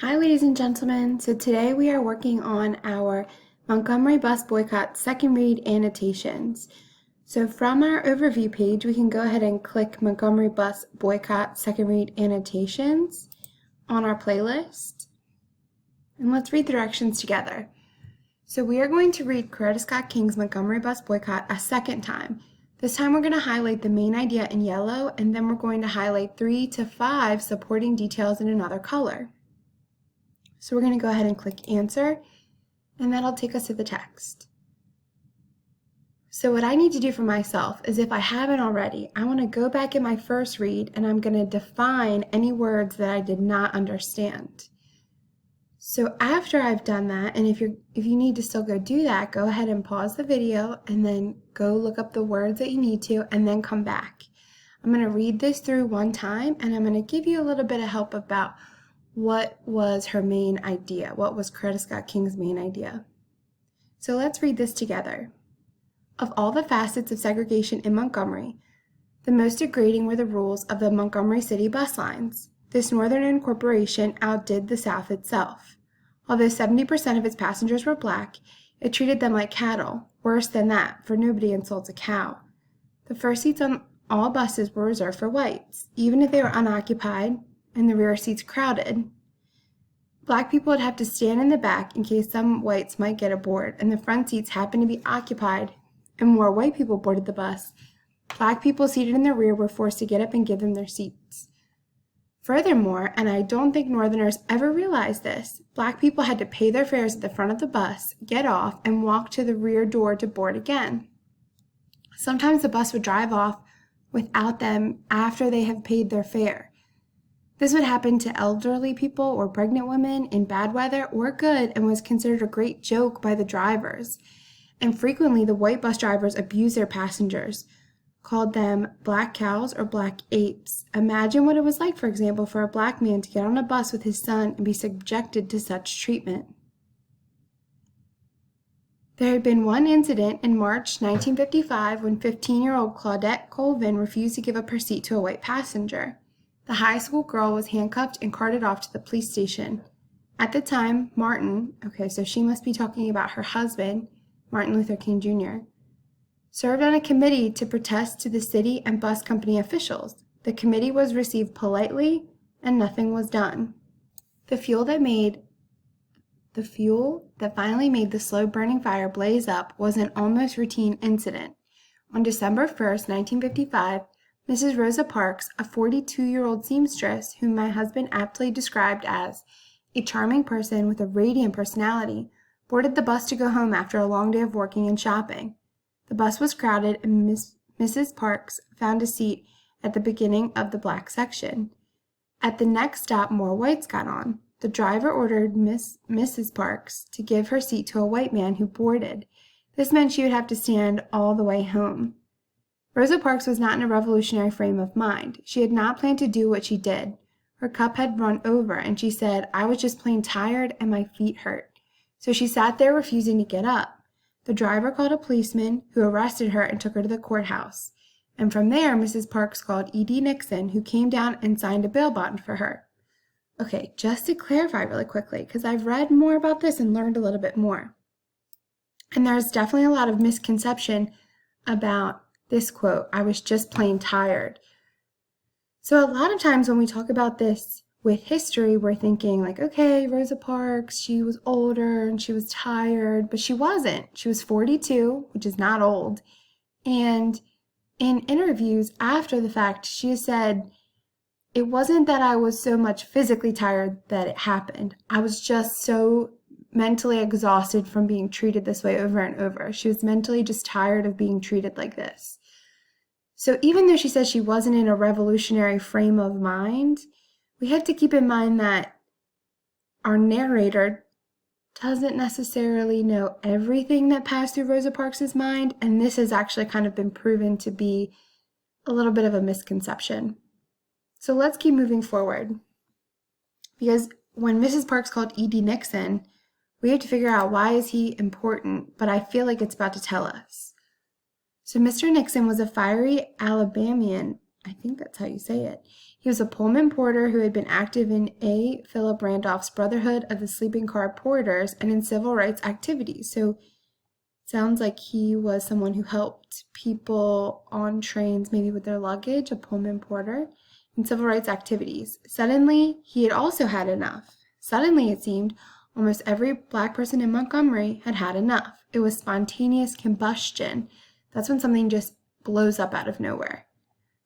Hi ladies and gentlemen, so today we are working on our Montgomery Bus Boycott second read annotations. So from our overview page, we can go ahead and click Montgomery Bus Boycott second read annotations on our playlist. And let's read the directions together. So we are going to read Coretta Scott King's Montgomery Bus Boycott a second time. This time we're going to highlight the main idea in yellow, and then we're going to highlight 3 to 5 supporting details in another color. So we're going to go ahead and click Answer, and that'll take us to the text. So what I need to do for myself is, if I haven't already, I want to go back in my first read and I'm going to define any words that I did not understand. So after I've done that, and if you need to still go do that, go ahead and pause the video and then go look up the words that you need to and then come back. I'm going to read this through one time and I'm going to give you a little bit of help about what was her main idea? What was Coretta Scott King's main idea? So let's read this together. Of all the facets of segregation in Montgomery, the most degrading were the rules of the Montgomery City bus lines. This northern incorporation outdid the South itself. Although 70% of its passengers were black, it treated them like cattle. Worse than that, for nobody insults a cow. The first seats on all buses were reserved for whites, even if they were unoccupied, and the rear seats crowded. Black people would have to stand in the back in case some whites might get aboard, and the front seats happened to be occupied, and more white people boarded the bus. Black people seated in the rear were forced to get up and give them their seats. Furthermore, and I don't think Northerners ever realized this, black people had to pay their fares at the front of the bus, get off, and walk to the rear door to board again. Sometimes the bus would drive off without them after they have paid their fare. This would happen to elderly people or pregnant women in bad weather or good, and was considered a great joke by the drivers. And frequently the white bus drivers abused their passengers, called them black cows or black apes. Imagine what it was like, for example, for a black man to get on a bus with his son and be subjected to such treatment. There had been one incident in March 1955 when 15-year-old Claudette Colvin refused to give up her seat to a white passenger. The high school girl was handcuffed and carted off to the police station. At the time, Martin, so she must be talking about her husband, Martin Luther King Jr., served on a committee to protest to the city and bus company officials. The committee was received politely and nothing was done. The fuel that finally made the slow-burning fire blaze up was an almost routine incident. On December 1st, 1955, Mrs. Rosa Parks, a 42-year-old seamstress whom my husband aptly described as a charming person with a radiant personality, boarded the bus to go home after a long day of working and shopping. The bus was crowded and Mrs. Parks found a seat at the beginning of the black section. At the next stop, more whites got on. The driver ordered Mrs. Parks to give her seat to a white man who boarded. This meant she would have to stand all the way home. Rosa Parks was not in a revolutionary frame of mind. She had not planned to do what she did. Her cup had run over, and she said, "I was just plain tired and my feet hurt." So she sat there refusing to get up. The driver called a policeman, who arrested her and took her to the courthouse. And from there, Mrs. Parks called E.D. Nixon, who came down and signed a bail bond for her. Okay, just to clarify really quickly, because I've read more about this and learned a little bit more. And there's definitely a lot of misconception about this quote, "I was just plain tired." So a lot of times when we talk about this with history, we're thinking like, okay, Rosa Parks, she was older and she was tired, but she wasn't. She was 42, which is not old. And in interviews after the fact, she said, "It wasn't that I was so much physically tired that it happened. I was just so mentally exhausted from being treated this way over and over." She was mentally just tired of being treated like this. So even though she says she wasn't in a revolutionary frame of mind, we have to keep in mind that our narrator doesn't necessarily know everything that passed through Rosa Parks' mind, and this has actually kind of been proven to be a little bit of a misconception. So let's keep moving forward, because when Mrs. Parks called E.D. Nixon, we have to figure out why is he important, but I feel like it's about to tell us. So Mr. Nixon was a fiery Alabamian, I think that's how you say it. He was a Pullman porter who had been active in A. Philip Randolph's Brotherhood of the Sleeping Car Porters and in civil rights activities. So sounds like he was someone who helped people on trains, maybe with their luggage, a Pullman porter, in civil rights activities. Suddenly, he had also had enough. Suddenly, it seemed, almost every black person in Montgomery had had enough. It was spontaneous combustion. That's when something just blows up out of nowhere.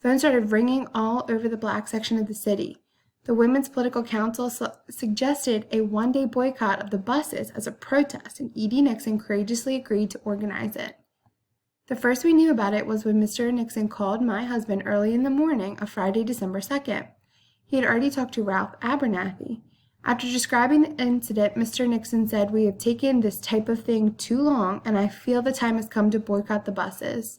Phones started ringing all over the black section of the city. The Women's Political Council suggested a one-day boycott of the buses as a protest, and E.D. Nixon courageously agreed to organize it. The first we knew about it was when Mr. Nixon called my husband early in the morning of Friday, December 2nd. He had already talked to Ralph Abernathy. After describing the incident, Mr. Nixon said, "We have taken this type of thing too long, and I feel the time has come to boycott the buses.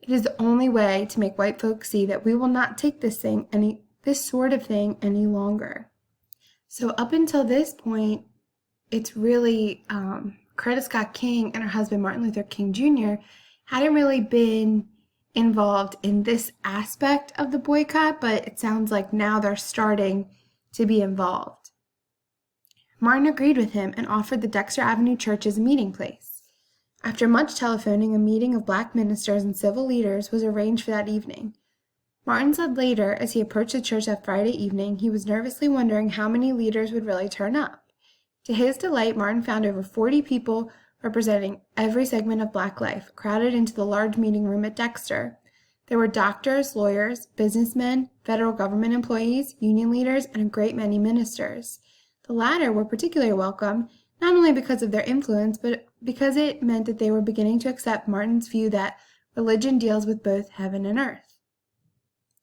It is the only way to make white folks see that we will not take this sort of thing any longer." So up until this point, it's really Coretta Scott King and her husband Martin Luther King Jr. hadn't really been involved in this aspect of the boycott, but it sounds like now they're starting to be involved. Martin agreed with him and offered the Dexter Avenue Church as a meeting place. After much telephoning, a meeting of black ministers and civil leaders was arranged for that evening. Martin said later, as he approached the church that Friday evening, he was nervously wondering how many leaders would really turn up. To his delight, Martin found over 40 people representing every segment of black life crowded into the large meeting room at Dexter. There were doctors, lawyers, businessmen, federal government employees, union leaders, and a great many ministers. The latter were particularly welcome, not only because of their influence, but because it meant that they were beginning to accept Martin's view that religion deals with both heaven and earth.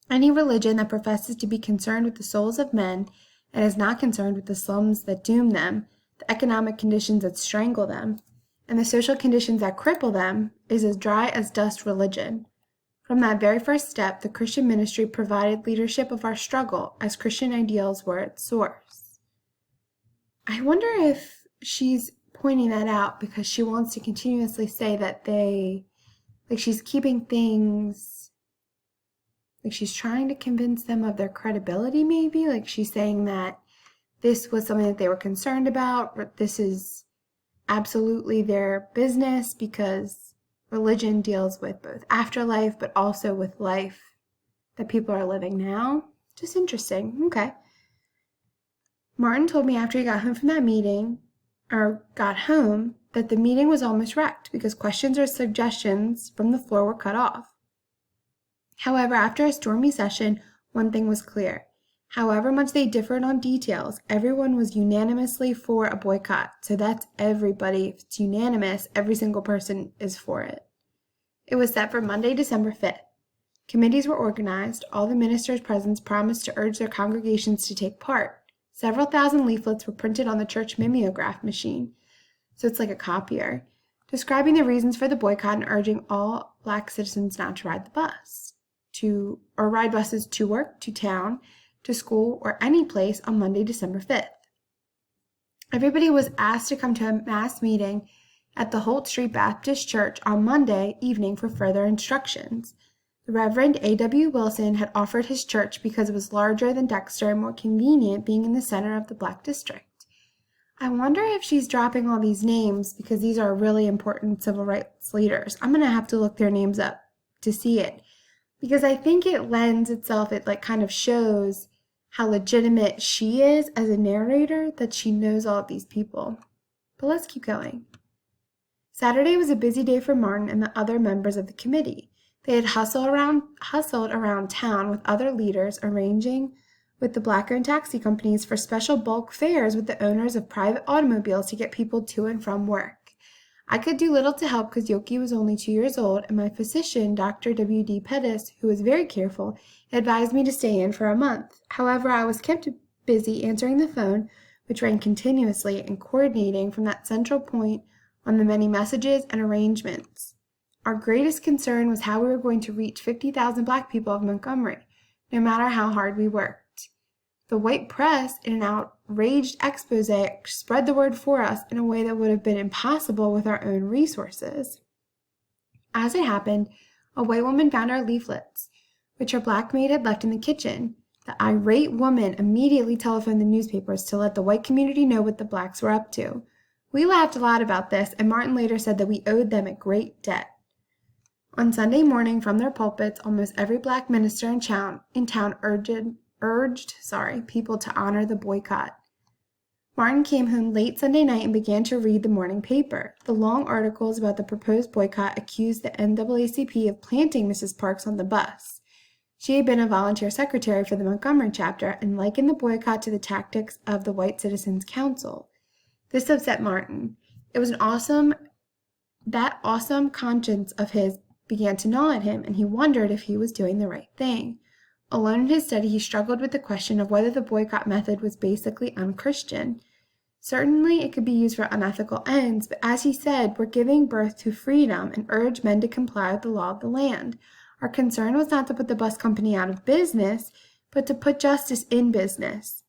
Any religion that professes to be concerned with the souls of men and is not concerned with the slums that doom them, the economic conditions that strangle them, and the social conditions that cripple them is as dry as dust religion. From that very first step, the Christian ministry provided leadership of our struggle as Christian ideals were its source. I wonder if she's pointing that out because she wants to continuously say that she's keeping things, she's trying to convince them of their credibility maybe, she's saying that this was something that they were concerned about, or this is absolutely their business because religion deals with both afterlife but also with life that people are living now. Just interesting. Okay. Martin told me after he got home from that meeting, that the meeting was almost wrecked because questions or suggestions from the floor were cut off. However, after a stormy session, one thing was clear. However much they differed on details, everyone was unanimously for a boycott. So that's everybody. If it's unanimous, every single person is for it. It was set for Monday, December 5th. Committees were organized. All the ministers present promised to urge their congregations to take part. Several thousand leaflets were printed on the church mimeograph machine, so it's like a copier, describing the reasons for the boycott and urging all black citizens not to ride the bus, or ride buses to work, to town, to school, or any place on Monday, December 5th. Everybody was asked to come to a mass meeting at the Holt Street Baptist Church on Monday evening for further instructions. The Reverend A.W. Wilson had offered his church because it was larger than Dexter and more convenient being in the center of the Black District. I wonder if she's dropping all these names because these are really important civil rights leaders. I'm going to have to look their names up to see it because I think it lends itself, it kind of shows how legitimate she is as a narrator, that she knows all of these people. But let's keep going. Saturday was a busy day for Martin and the other members of the committee. They had hustled around town with other leaders, arranging with the black-owned taxi companies for special bulk fares with the owners of private automobiles to get people to and from work. I could do little to help because Yoki was only 2 years old, and my physician, Dr. W.D. Pettis, who was very careful, advised me to stay in for a month. However, I was kept busy answering the phone, which rang continuously, and coordinating from that central point on the many messages and arrangements. Our greatest concern was how we were going to reach 50,000 black people of Montgomery, no matter how hard we worked. The white press, in an outraged expose, spread the word for us in a way that would have been impossible with our own resources. As it happened, a white woman found our leaflets, which her black maid had left in the kitchen. The irate woman immediately telephoned the newspapers to let the white community know what the blacks were up to. We laughed a lot about this, and Martin later said that we owed them a great debt. On Sunday morning, from their pulpits, almost every black minister in town urged people to honor the boycott. Martin came home late Sunday night and began to read the morning paper. The long articles about the proposed boycott accused the NAACP of planting Mrs. Parks on the bus. She had been a volunteer secretary for the Montgomery chapter and likened the boycott to the tactics of the White Citizens Council. This upset Martin. It was that awesome conscience of his began to gnaw at him, and he wondered if he was doing the right thing. Alone in his study, he struggled with the question of whether the boycott method was basically unchristian. Certainly, it could be used for unethical ends, but as he said, we're giving birth to freedom and urge men to comply with the law of the land. Our concern was not to put the bus company out of business, but to put justice in business.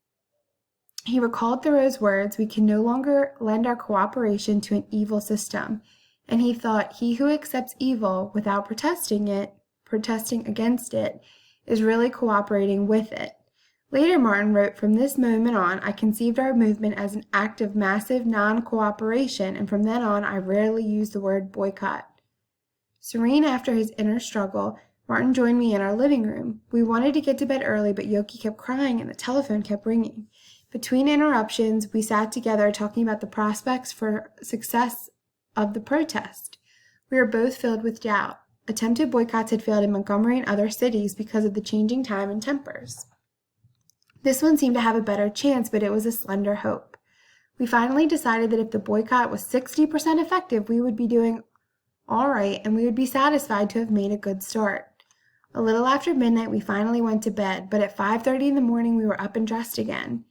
He recalled Thoreau's words, "We can no longer lend our cooperation to an evil system," and he thought, "He who accepts evil without protesting against it, is really cooperating with it." Later, Martin wrote, "From this moment on, I conceived our movement as an act of massive non-cooperation, and from then on, I rarely used the word boycott." Serene after his inner struggle, Martin joined me in our living room. We wanted to get to bed early, but Yoki kept crying and the telephone kept ringing. Between interruptions, we sat together talking about the prospects for success of the protest. We were both filled with doubt. Attempted boycotts had failed in Montgomery and other cities because of the changing time and tempers. This one seemed to have a better chance, but it was a slender hope. We finally decided that if the boycott was 60% effective, we would be doing all right and we would be satisfied to have made a good start. A little after midnight, we finally went to bed, but at 5:30 in the morning, we were up and dressed again.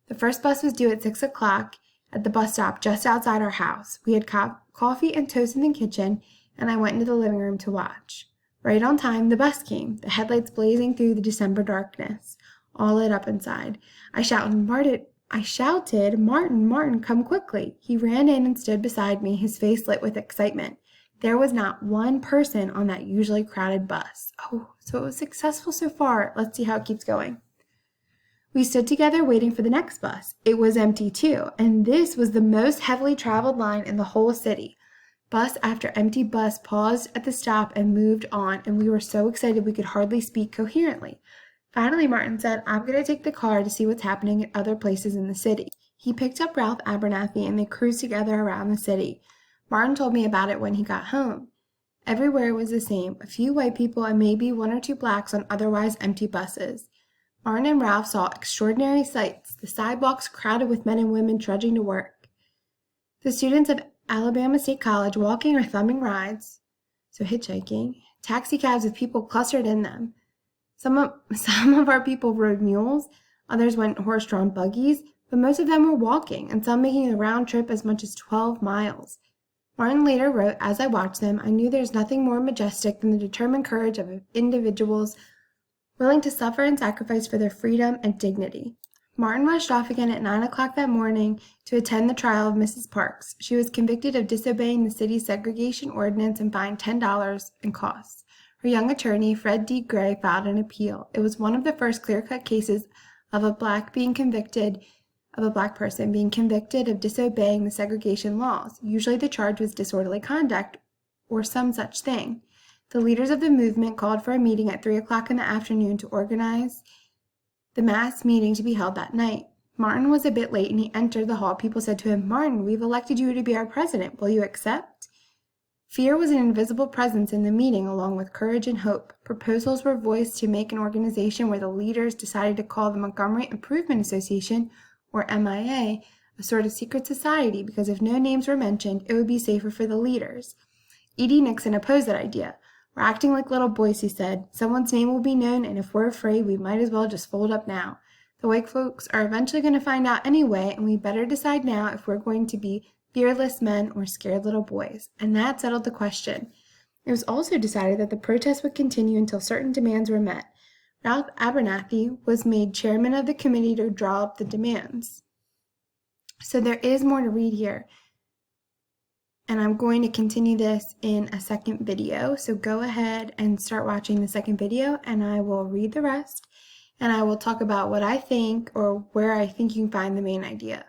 The first bus was due at 6 o'clock at the bus stop just outside our house. We had coffee and toast in the kitchen, and I went into the living room to watch. Right on time, the bus came, the headlights blazing through the December darkness, all lit up inside. I shouted, "Martin, Martin, come quickly." He ran in and stood beside me, his face lit with excitement. There was not one person on that usually crowded bus. Oh, so it was successful so far. Let's see how it keeps going. We stood together waiting for the next bus. It was empty too, and this was the most heavily traveled line in the whole city. Bus after empty bus paused at the stop and moved on, and we were so excited we could hardly speak coherently. Finally, Martin said, "I'm going to take the car to see what's happening at other places in the city." He picked up Ralph Abernathy, and they cruised together around the city. Martin told me about it when he got home. Everywhere was the same, a few white people and maybe one or two blacks on otherwise empty buses. Martin and Ralph saw extraordinary sights, the sidewalks crowded with men and women trudging to work, the students of Alabama State College walking or thumbing rides, so hitchhiking, taxicabs with people clustered in them. Some of our people rode mules, others went in horse-drawn buggies, but most of them were walking, and some making a round trip as much as 12 miles. Martin later wrote, "As I watched them, I knew there's nothing more majestic than the determined courage of individuals willing to suffer and sacrifice for their freedom and dignity." Martin rushed off again at 9 o'clock that morning to attend the trial of Mrs. Parks. She was convicted of disobeying the city's segregation ordinance and fined $10 in costs. Her young attorney, Fred D. Gray, filed an appeal. It was one of the first clear-cut cases of a black person being convicted of disobeying the segregation laws. Usually the charge was disorderly conduct or some such thing. The leaders of the movement called for a meeting at 3 o'clock in the afternoon to organize the mass meeting to be held that night. Martin was a bit late and he entered the hall. People said to him, "Martin, we've elected you to be our president. Will you accept?" Fear was an invisible presence in the meeting along with courage and hope. Proposals were voiced to make an organization where the leaders decided to call the Montgomery Improvement Association, or MIA, a sort of secret society because if no names were mentioned, it would be safer for the leaders. E.D. Nixon opposed that idea. "We're acting like little boys," he said. "Someone's name will be known, and if we're afraid, we might as well just fold up now. The white folks are eventually going to find out anyway, and we better decide now if we're going to be fearless men or scared little boys." And that settled the question. It was also decided that the protest would continue until certain demands were met. Ralph Abernathy was made chairman of the committee to draw up the demands. So there is more to read here. And I'm going to continue this in a second video. So go ahead and start watching the second video and I will read the rest. and I will talk about what I think or where I think you can find the main idea.